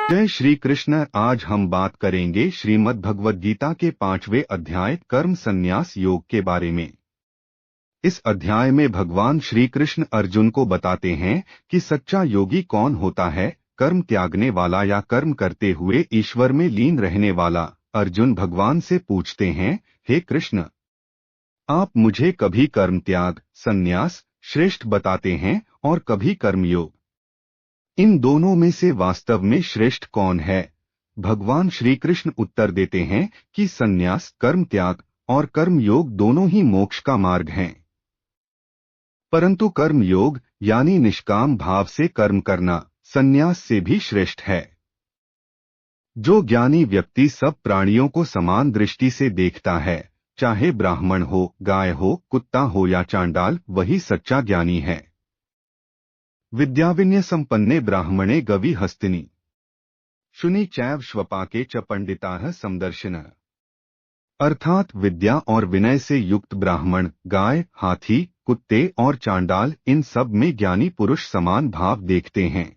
जय श्री कृष्ण। आज हम बात करेंगे श्रीमद् भगवद गीता के 5वें अध्याय कर्म संन्यास योग के बारे में। इस अध्याय में भगवान श्री कृष्ण अर्जुन को बताते हैं कि सच्चा योगी कौन होता है, कर्म त्यागने वाला या कर्म करते हुए ईश्वर में लीन रहने वाला। अर्जुन भगवान से पूछते हैं, हे कृष्ण, आप मुझे कभी कर्म त्याग संन्यास श्रेष्ठ बताते हैं और कभी कर्मयोग। इन दोनों में से वास्तव में श्रेष्ठ कौन है? भगवान श्री कृष्ण उत्तर देते हैं कि संन्यास कर्म त्याग और कर्म योग दोनों ही मोक्ष का मार्ग हैं, परंतु कर्म योग यानी निष्काम भाव से कर्म करना संन्यास से भी श्रेष्ठ है। जो ज्ञानी व्यक्ति सब प्राणियों को समान दृष्टि से देखता है, चाहे ब्राह्मण हो, गाय हो, कुत्ता हो या चांडाल, वही सच्चा ज्ञानी है। विद्याविनय संपन्ने ब्राह्मणे गवि हस्तिनी शुनि चैव श्वपाके च पंडिताः समदर्शिनः। अर्थात विद्या और विनय से युक्त ब्राह्मण, गाय, हाथी, कुत्ते और चांडाल, इन सब में ज्ञानी पुरुष समान भाव देखते हैं।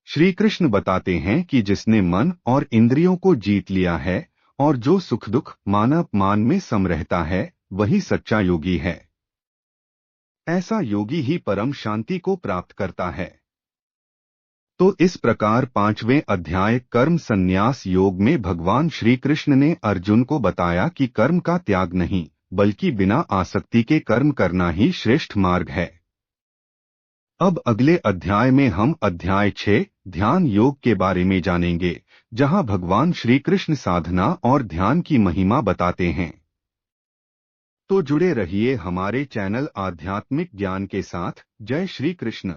श्री कृष्ण बताते हैं कि जिसने मन और इंद्रियों को जीत लिया है और जो सुख दुख मान अपमान में सम रहता है, वही सच्चा योगी है। ऐसा योगी ही परम शांति को प्राप्त करता है। तो इस प्रकार 5वें अध्याय कर्म संन्यास योग में भगवान श्री कृष्ण ने अर्जुन को बताया कि कर्म का त्याग नहीं, बल्कि बिना आसक्ति के कर्म करना ही श्रेष्ठ मार्ग है। अब अगले अध्याय में हम अध्याय 6 ध्यान योग के बारे में जानेंगे, जहां भगवान श्री कृष्ण साधना और ध्यान की महिमा बताते हैं। तो जुड़े रहिए हमारे चैनल आध्यात्मिक ज्ञान के साथ। जय श्री कृष्ण।